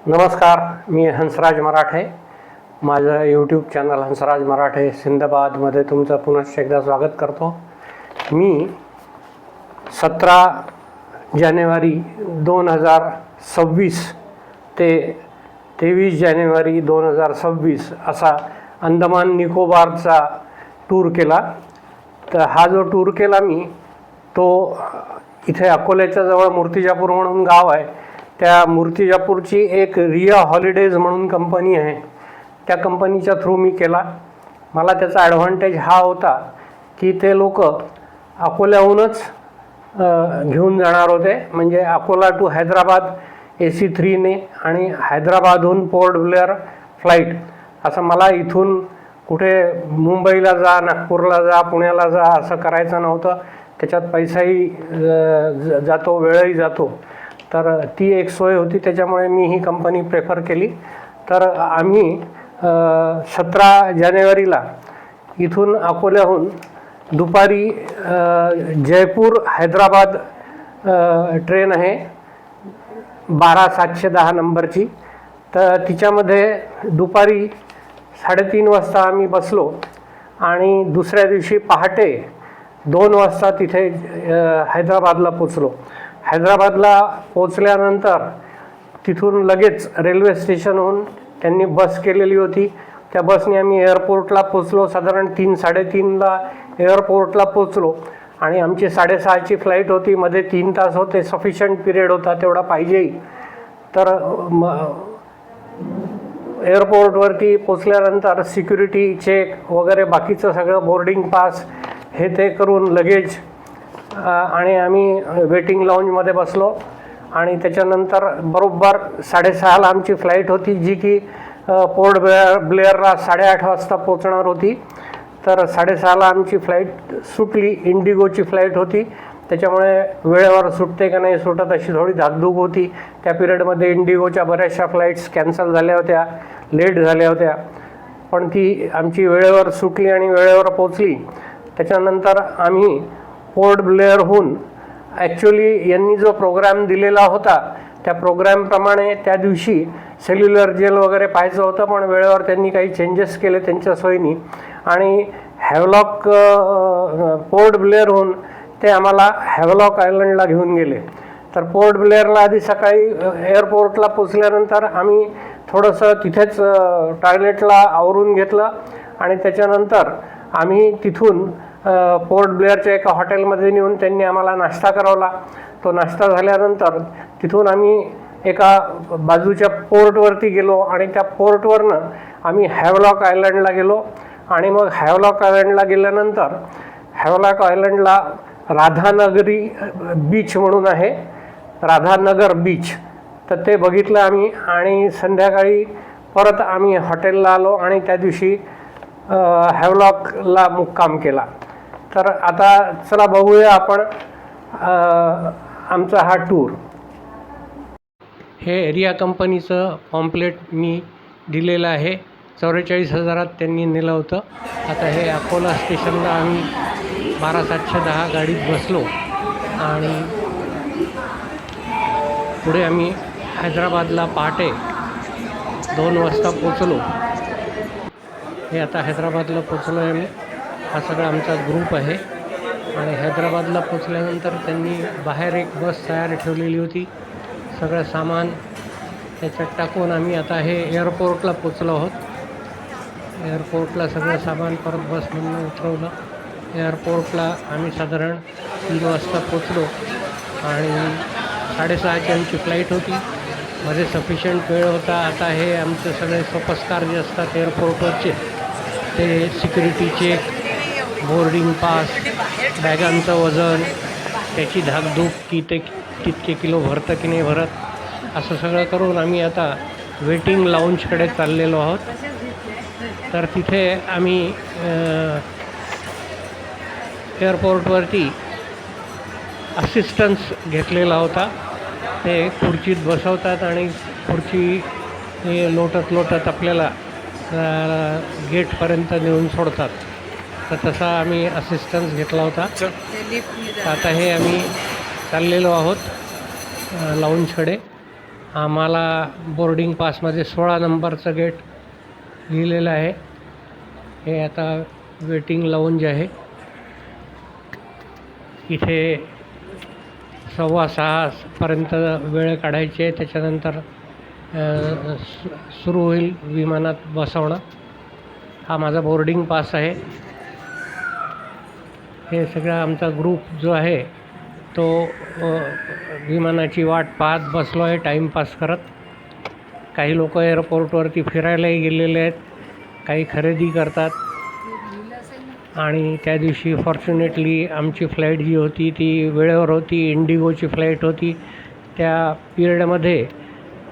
नमस्कार, मी हंसराज मराठे. माझं YouTube channel Hansraj मराठे सिंदाबादमध्ये तुमचं पुनश्च एकदा स्वागत करतो. मी 17 जानेवारी 2026 ते 23 जानेवारी 2026 असा अंदमान निकोबारचा टूर केला. तर हा जो टूर केला मी तो इथे अकोल्याच्या जवळ मूर्तिजापूर म्हणून गाव आहे, त्या मूर्तिजापूरची एक रिया हॉलिडेज म्हणून कंपनी आहे, त्या कंपनीच्या थ्रू मी केला. मला त्याचा ॲडव्हान्टेज हा होता की ते लोक अकोल्याहूनच घेऊन जाणार होते. म्हणजे अकोला टू हैदराबाद AC3ने आणि हैदराबादहून पोर्ट ब्लेअर फ्लाईट. असं मला इथून कुठे मुंबईला जा, नागपूरला जा, पुण्याला जा असं करायचं नव्हतं. त्याच्यात पैसाही जातो, वेळही जातो. तर ती एक सोय होती, त्याच्यामुळे मी ही कंपनी प्रेफर केली. तर आम्ही 17 जानेवारीला इथून अकोल्याहून दुपारी जयपूर हैदराबाद ट्रेन आहे 12710 नंबरची. तर तिच्यामध्ये दुपारी 3:30 वाजता आम्ही बसलो आणि दुसऱ्या दिवशी पहाटे 2 वाजता तिथे हैदराबादला पोचलो. हैदराबादला पोचल्यानंतर तिथून लगेच रेल्वे स्टेशनहून त्यांनी बस केलेली होती, त्या बसने आम्ही एअरपोर्टला पोचलो. साधारण 3-3:30ला एअरपोर्टला पोचलो आणि आमची 6:30ची फ्लाईट होती. मध्ये 3 तास होते, सफिशियंट पिरियड होता, तेवढा पाहिजेही. तर एअरपोर्टवरती पोचल्यानंतर सिक्युरिटी चेक वगैरे बाकीचं सगळं, बोर्डिंग पास हे ते करून लगेज आणि आम्ही वेटिंग लाऊंजमध्ये बसलो. आणि त्याच्यानंतर बरोबर 6:30ला आमची फ्लाईट होती, जी की पोर्ट ब्लेअरला 8:30 वाजता पोचणार होती. तर 6:30ला आमची फ्लाईट सुटली. इंडिगोची फ्लाईट होती, त्याच्यामुळे वेळेवर सुटते का नाही सुटत अशी थोडी धाकधूक होती. त्या पिरियडमध्ये इंडिगोच्या बऱ्याचशा फ्लाईट्स कॅन्सल झाल्या होत्या, लेट झाल्या होत्या, पण ती आमची वेळेवर सुटली आणि वेळेवर पोचली. त्याच्यानंतर आम्ही पोर्ट ब्लेअरहून ॲक्च्युली यांनी जो प्रोग्राम दिलेला होता त्या प्रोग्रामप्रमाणे त्या दिवशी सेल्युलर जेल वगैरे पाहायचं होतं, पण वेळेवर त्यांनी काही चेंजेस केले त्यांच्या सोयीनी आणि हॅवलॉक पोर्ट ब्लेअरहून ते आम्हाला हॅवलॉक आयलंडला घेऊन गेले. तर पोर्ट ब्लेअरला आधी सकाळी एअरपोर्टला पोचल्यानंतर आम्ही थोडंसं तिथेच टॉयलेटला आवरून घेतलं आणि त्याच्यानंतर आम्ही तिथून पोर्ट ब्लेअरच्या एका हॉटेलमध्ये नेऊन त्यांनी आम्हाला नाश्ता करवला. तो नाश्ता झाल्यानंतर तिथून आम्ही एका बाजूच्या पोर्टवरती गेलो आणि त्या पोर्टवरनं आम्ही हॅवलॉक आयलंडला गेलो. आणि मग हॅवलॉक आयलंडला गेल्यानंतर हॅवलॉक आयलंडला राधानगरी बीच म्हणून आहे, राधानगर बीच, तर ते बघितलं आम्ही. आणि संध्याकाळी परत आम्ही हॉटेलला आलो आणि त्या दिवशी हॅवलॉकला मुक्काम केला. तर आता चला बघूया आपण आमचा हा टूर. हे एरिया कंपनीचं पॉम्पलेट मी दिलेलं आहे, 44,000 त्यांनी नेलं होतं. आता हे अकोला स्टेशनला आम्ही 12710 गाडीत बसलो आणि पुढे आम्ही हैदराबादला पहाटे 2 वाजता पोचलो. हे आता हैदराबादला पोचलो आहे आम्ही. हा सगळा आमचा ग्रुप आहे आणि हैदराबादला पोचल्यानंतर त्यांनी बाहेर एक बस तयार ठेवलेली होती. सगळं सामान त्याच्यात टाकून आम्ही आता हे एअरपोर्टला पोचलो आहोत. एअरपोर्टला सगळं सामान परत बसमधून उतरवलं. एअरपोर्टला आम्ही साधारण 3 वाजता पोचलो आणि 6:30ची आमची फ्लाईट होती. मध्ये सफिशियंट वेळ होता. आता हे आमचे सगळे सोपस्कार जे असतात एअरपोर्टवरचे, ते सिक्युरिटी चेक, बोर्डिंग पास, बॅगांचं वजन, त्याची धाकधूक की ते कितके किलो भरतं की नाही भरत, असं सगळं करून आम्ही आता वेटिंग लाऊंजकडे चाललेलो आहोत. तर तिथे आम्ही एअरपोर्टवरती असिस्टन्स घेतलेला होता. ते खुर्चीत बसवतात आणि खुर्ची लोटत आपल्याला गेटपर्यंत नेऊन सोडतात. तर तसा आम्ही असिस्टन्स घेतला होता. आता हे आम्ही चाललेलो आहोत लाऊंजकडे. आम्हाला बोर्डिंग पासमध्ये 16 नंबरचं गेट लिहिलेलं आहे. हे आता वेटिंग लाऊंज आहे. इथे 5:15 पर्यंत वेळ काढायची आहे. त्याच्यानंतर सुरू होईल विमानात बसवणं. हा माझा बोर्डिंग पास आहे. हे सगळा आमचा ग्रुप जो आहे तो विमानाची वाट पाहत बसलो आहे टाईमपास करत. काही लोक एअरपोर्टवरती फिरायलाही गेलेले आहेत, काही खरेदी करतात. आणि त्या दिवशी फॉर्च्युनेटली आमची फ्लाईट जी होती ती वेळेवर होती. इंडिगोची फ्लाईट होती. त्या पिरियडमध्ये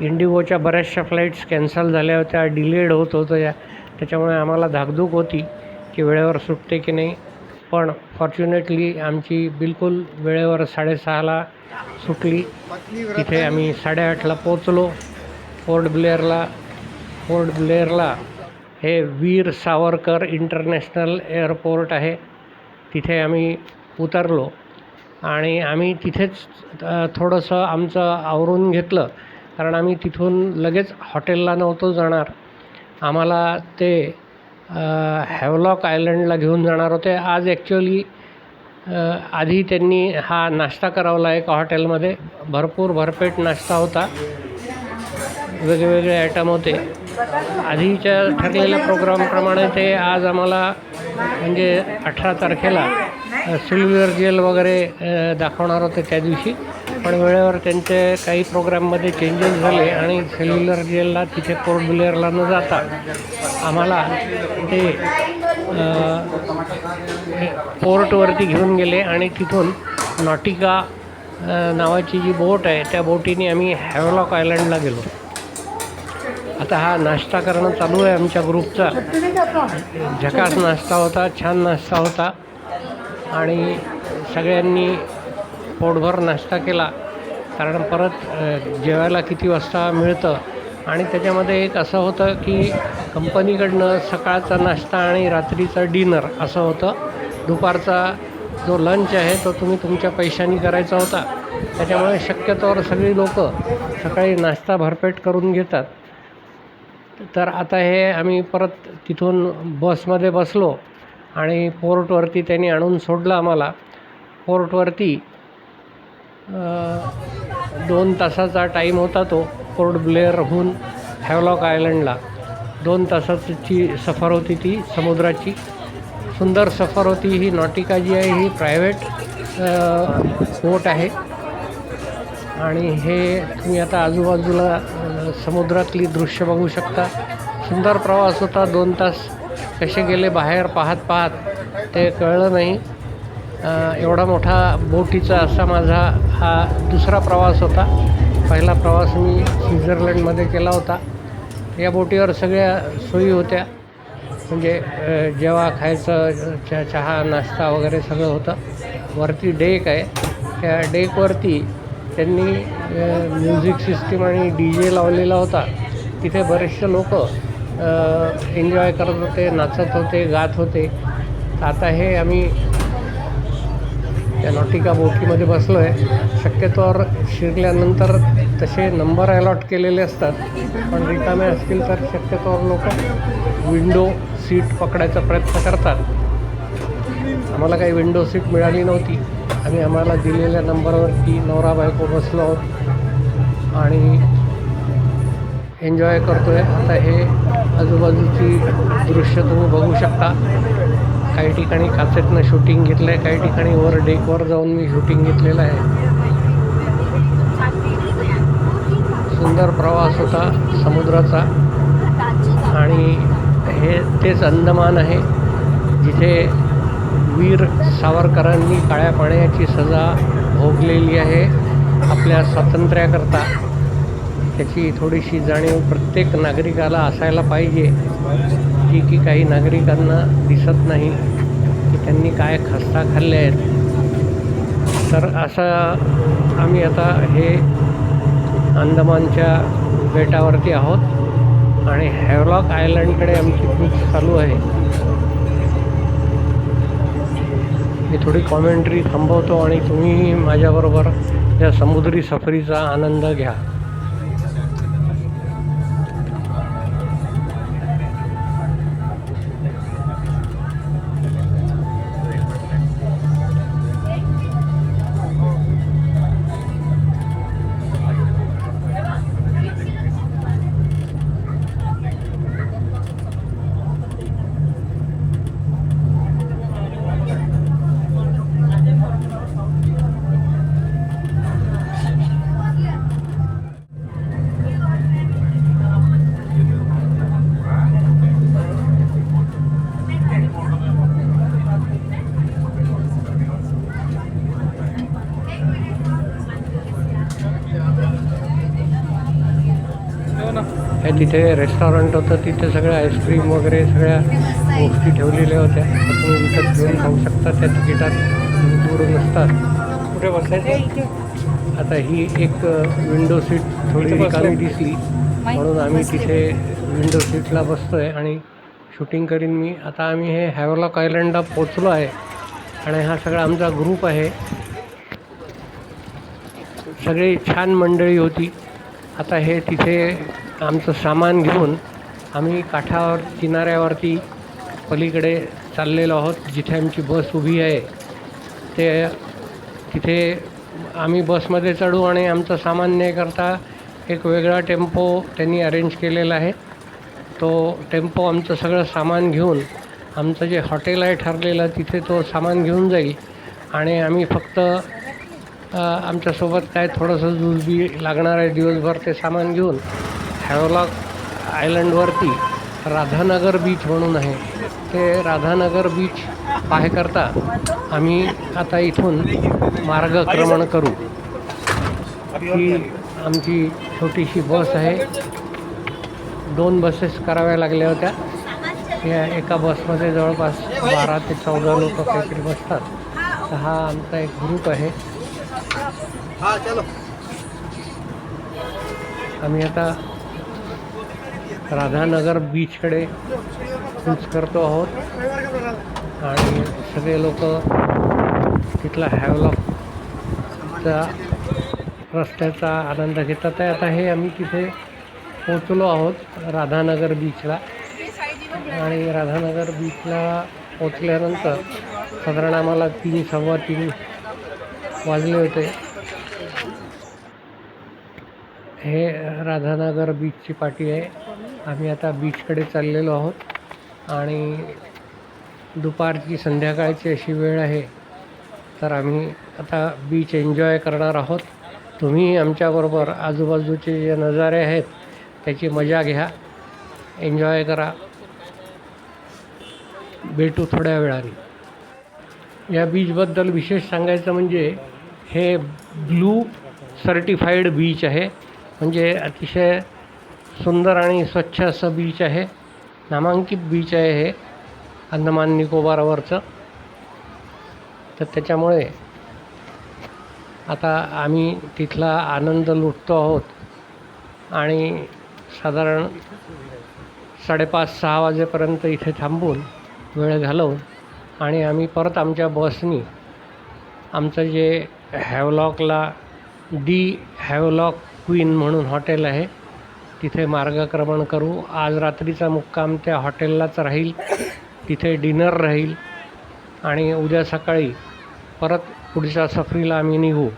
इंडिगोच्या बऱ्याचशा फ्लाईट्स कॅन्सल झाल्या होत्या, डिलेड होत होत्या. त्याच्यामुळे आम्हाला धाकधूक होती की वेळेवर सुटते की नाही. पण फॉर्च्युनेटली आमची बिलकुल वेळेवर 6:30ला सुटली. तिथे आम्ही 8:30ला पोचलो पोर्ट ब्लेअरला. हे वीर सावरकर इंटरनॅशनल एअरपोर्ट आहे. तिथे आम्ही उतरलो आणि आम्ही तिथेच थोडंसं आमचं आवरून घेतलं, कारण आम्ही तिथून लगेच हॉटेलला नव्हतो जाणार. आम्हाला ते हॅवलॉक आयलंडला घेऊन जाणार होते. आज ॲक्च्युअली आधी त्यांनी हा नाश्ता करवला एका हॉटेलमध्ये. भरपूर भरपेट नाश्ता होता, वेगवेगळे आयटम होते. आधीच्या ठरलेल्या प्रोग्रामप्रमाणे ते आज आम्हाला म्हणजे 18 तारखेला सिल्व्हर जेल वगैरे दाखवणार होते त्या दिवशी. पण वेळेवर त्यांचे काही प्रोग्राममध्ये चेंजेस झाले आणि सिल्व्हर जेलला तिथे पोर्ट ब्लेअरला न जाता आम्हाला ते पोर्टवरती घेऊन गेले आणि तिथून नॉटिका नावाची जी बोट आहे त्या बोटीने आम्ही हॅवलॉक आयलंडला गेलो. आता हा नाश्ता करणं चालू आहे आमच्या ग्रुपचा. झकास नाश्ता होता, छान नाश्ता होता आणि सगळ्यांनी पोटभर नाश्ता केला. कारण परत जेवायला किती वाजता मिळतं. आणि त्याच्यामध्ये एक असं होतं की कंपनीकडनं सकाळचा नाश्ता आणि रात्रीचा डिनर असं होतं. दुपारचा जो लंच आहे तो तुम्ही तुमच्या पैशांनी करायचा होता. त्याच्यामुळे शक्यतोवर सगळी लोक सकाळी नाश्ता भरपेट करून घेतात. तर आता हे आम्ही परत तिथून बसमध्ये बसलो आणि पोर्टवरती त्यांनी आणून सोडलं आम्हाला. पोर्टवरती 2 तासाचा टाईम होता तो. पोर्ट ब्लेअरहून हॅवलॉक आयलंडला 2 तासाची सफर होती ती समुद्राची. सुंदर सफर होती. ही नॉटिका जी आहे ही प्रायव्हेट बोट आहे आणि हे तुम्ही आता आजूबाजूला समुद्रातली दृश्य बघू शकता. सुंदर प्रवास होता. 2 तास कसे गेले बाहेर पाहत ते कळलं नाही. एवढा मोठा बोटीचा असा माझा हा दुसरा प्रवास होता. पहिला प्रवास मी स्वित्झर्लंडमध्ये केला होता. या बोटीवर सगळ्या सोयी होत्या, म्हणजे जेव्हा खायचं चहा नाश्ता वगैरे सगळं होतं. वरती डेक आहे. त्या डेकवरती त्यांनी म्युझिक सिस्टीम आणि DJ लावलेला होता. तिथे बरेचसे लोक एन्जॉय करत होते, नाचत होते, गात होते. आता हे आम्ही त्या नॉटिका बोटीमध्ये बसलो आहे. शक्यतोवर शिरल्यानंतर तसे नंबर अलॉट केलेले असतात, पण रिकामे असतील तर शक्यतोवर लोक विंडो सीट पकडायचा प्रयत्न करतात. आम्हाला काही विंडो सीट मिळाली नव्हती. आम्हाला दिलेल्या नंबरवरती नवरा बायको बसलो आहोत आणि एन्जॉय करतो आहे. आता हे आजूबाजूची दृश्य तुम्ही बघू शकता. काही ठिकाणी काचेतनं शूटिंग घेतलं आहे, काही ठिकाणी वर डेकवर जाऊन मी शूटिंग घेतलेलं आहे. सुंदर प्रवास होता समुद्राचा. आणि हे तेच अंदमान आहे जिथे वीर सावरकरांनी काळ्या पाण्याची सजा भोगलेली आहे आपल्या स्वातंत्र्याकरता. त्याची थोडीशी जाणीव प्रत्येक नागरिकाला असायला पाहिजे, जी की काही नागरिकांना दिसत नाही की त्यांनी काय खस्ता खाल्ले आहेत. तर असं आम्ही आता हे अंदमानच्या बेटावरती आहोत आणि हॅवलॉक आयलंडकडे आमची क्रूज चालू आहे. मी थोडी कॉमेंट्री थांबवतो आणि तुम्ही माझ्याबरोबर या समुद्री सफरीचा आनंद घ्या. हे तिथे रेस्टॉरंट होतं, तिथे सगळं आईस्क्रीम वगैरे सगळ्या गोष्टी ठेवलेल्या होत्या. तर तुम्ही विकत घेऊन खाऊ शकता. त्या तिकिटात इन्क्लूड नसतात. कुठे बसायचं? आता ही एक विंडो सीट थोडी रिकामी दिसली म्हणून आम्ही तिथे विंडो सीटला बसतो आहे आणि शूटिंग करीन मी. आता आम्ही हे हॅवलॉक आयलंडला पोचलो आहे आणि हा सगळा आमचा ग्रुप आहे. सगळी छान मंडळी होती. आता हे तिथे आमचं सामान घेऊन आम्ही काठावर किनाऱ्यावरती पलीकडे चाललेलो आहोत. जिथे आमची बस उभी आहे ते तिथे आम्ही बसमध्ये चढू आणि आमचं सामान नेण्याकरता एक वेगळा टेम्पो त्यांनी अरेंज केलेला आहे. तो टेम्पो आमचं सगळं सामान घेऊन आमचं जे हॉटेल आहे ठरलेलं तिथे तो सामान घेऊन जाईल आणि आम्ही फक्त आमच्यासोबत काय थोडंसं दूध बी लागणार आहे दिवसभर ते सामान घेऊन हॅवलॉक आयलंडवरती राधानगर बीच म्हणून आहे ते राधानगर बीच पाहण्याकरता आम्ही आता इथून मार्गक्रमण करू. ही आमची छोटीशी बस आहे. 2 बसेस कराव्या लागल्या होत्या. या एका बसमध्ये जवळपास 12 ते 14 लोक काहीतरी बसतात. तर हा आमचा एक ग्रुप आहे. आम्ही आता राधानगर बीचकडे कूच करतो आहोत आणि सगळे लोक तिथला हॅवलॉकचा रस्त्याचा आनंद घेतात आहे. आता हे आम्ही तिथे पोचलो आहोत राधानगर बीचला आणि राधानगर बीचला पोचल्यानंतर साधारण आम्हाला 3 सव्वा 3 वाजले होते. हे राधानगर बीचची पाटी आहे. आम्ही आता बीचकडे चाललेलो आहोत आणि दुपारची संध्याकाळची अशी वेळ आहे तर आम्ही आता बीच एन्जॉय करणार आहोत. तुम्ही आमच्याबरोबर आजूबाजूचे जे नजारे आहेत त्याची मजा घ्या, एन्जॉय करा. भेटू थोड्या वेळाने. या बीचबद्दल विशेष सांगायचं म्हणजे हे ब्लू सर्टिफाईड बीच आहे. म्हणजे अतिशय सुंदर आणि स्वच्छ असं बीच आहे. नामांकित बीच आहे हे अंदमान निकोबारवरचं. तर त्याच्यामुळे आता आम्ही तिथला आनंद लुटतो आहोत आणि साधारण 5:30-6 वाजेपर्यंत इथे थांबून वेळ घालवून आणि आम्ही परत आमच्या बसनी आमचं जे हॅवलॉकला हॅवलॉक क्वीन म्हणून हॉटेल आहे तिथे मार्गक्रमण करू. आज रात्रीचा मुक्काम त्या हॉटेललाच राहील. तिथे डिनर राहील आणि उद्या सकाळी परत पुढच्या सफरीला आम्ही निघू.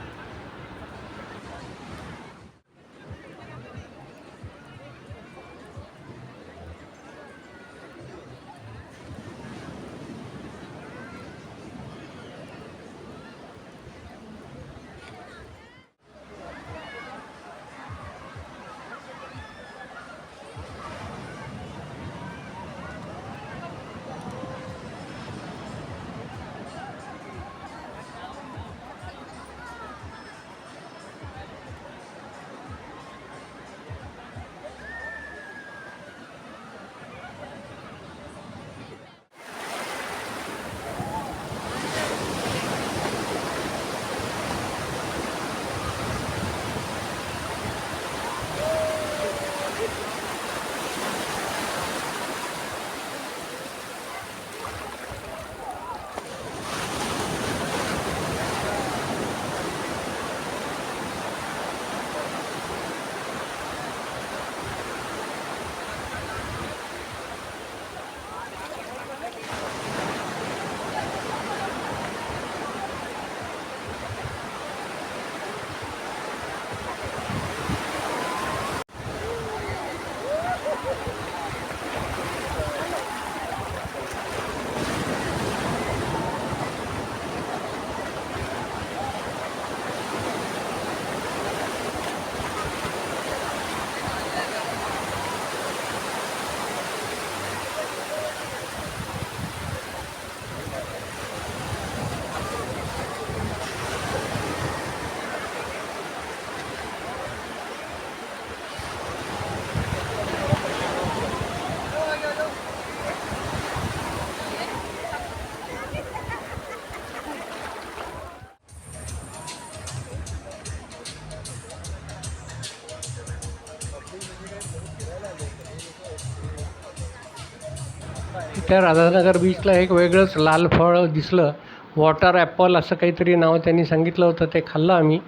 त्या राधानगर बीचला एक वेगळंच लाल फळ दिसलं, वॉटर ॲपल असं काहीतरी नाव त्यांनी सांगितलं होतं, ते खाल्लं आम्ही.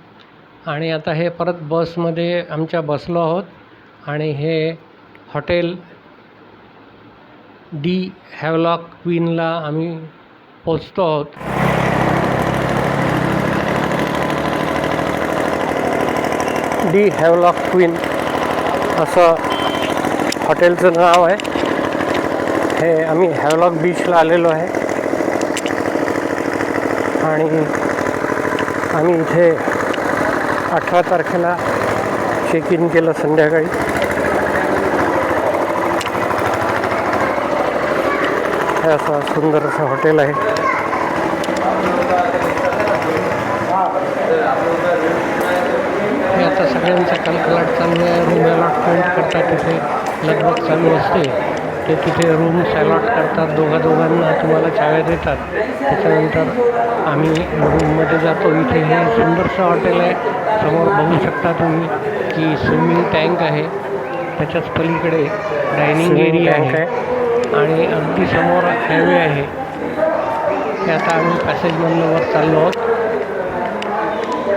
आणि आता हे परत बसमध्ये आमच्या बसलो आहोत आणि हे हॉटेल डी हॅवलॉक क्वीनला आम्ही पोचतो आहोत. डी हॅवलॉक क्वीन असं हॉटेलचं नाव आहे. हे आम्ही हॅवलॉक बीचला आलेलो आहे आणि आम्ही इथे 18 तारखेला चेक इन केलं संध्याकाळी. हे असं सुंदर असं हॉटेल आहे. हे आता सगळ्यांचा कलकलाट चालू आहे. रूम अलॉटमेंट करतात, तिथे लगबग चालू असते. ते तिथे रूम्स अलॉट करतात, दोघांना तुम्हाला चाव्या देतात. त्याच्यानंतर आम्ही रूममध्ये जातो. इथे हे सुंदरसं हॉटेल आहे. समोर बघू शकता तुम्ही की स्विमिंग टँक आहे, त्याच्याच पलीकडे डायनिंग एरिया आहे आणि अगदी समोर हायवे आहे. हे आता आम्ही पॅसेजमधनं वर चाललो आहोत.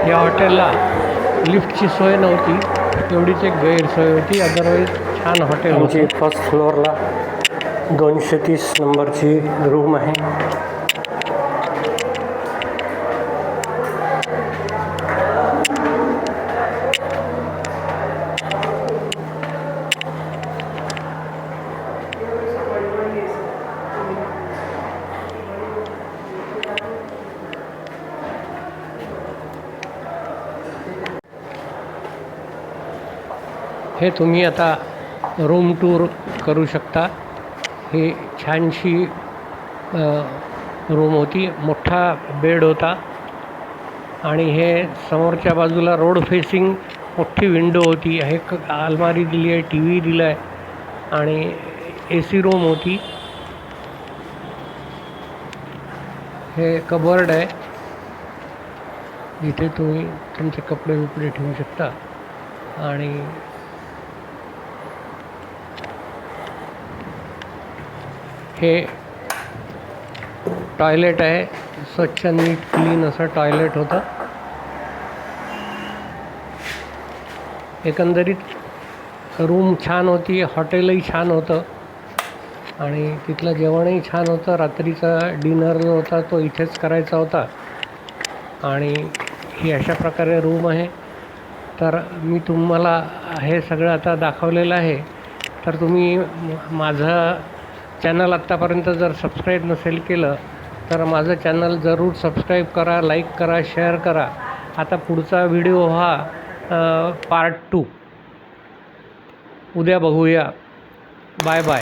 या हॉटेलला लिफ्टची सोय नव्हती, एवढीच एक गैरसोय होती. अदरवाईज छान हॉटेल होती. फर्स्ट फ्लोअरला 230 नंबरची रूम आहे. हे तुम्ही आता रूम टूर करू शकता. ही छानशी रूम होती, मोठा बेड होता आणि हे समोरच्या बाजूला रोड फेसिंग मोठी विंडो होती. हे अलमारी दिली आहे, टी व्ही दिला आहे आणि AC रूम होती. हे कबर्ड आहे, इथे तुम्ही तुमचे कपडे बिपडे ठेवू शकता. आणि हे टॉयलेट आहे, स्वच्छ नीट क्लीन असं टॉयलेट होतं. एकंदरीत रूम छान होती, हॉटेलही छान होतं आणि तिथलं जेवणही छान होतं. रात्रीचा डिनर जो होता तो इथेच करायचा होता आणि ही अशा प्रकारे रूम आहे. तर मी तुम्हाला हे सगळं आता दाखवलेलं आहे. तर तुम्ही माझं चॅनल आत्तापर्यंत जर सबस्क्राईब नसेल केलं तर माझं चॅनल जरूर सबस्क्राईब करा, लाईक करा, शेअर करा. आता पुढचा व्हिडिओ हा पार्ट 2 उद्या बघूया. Bye bye.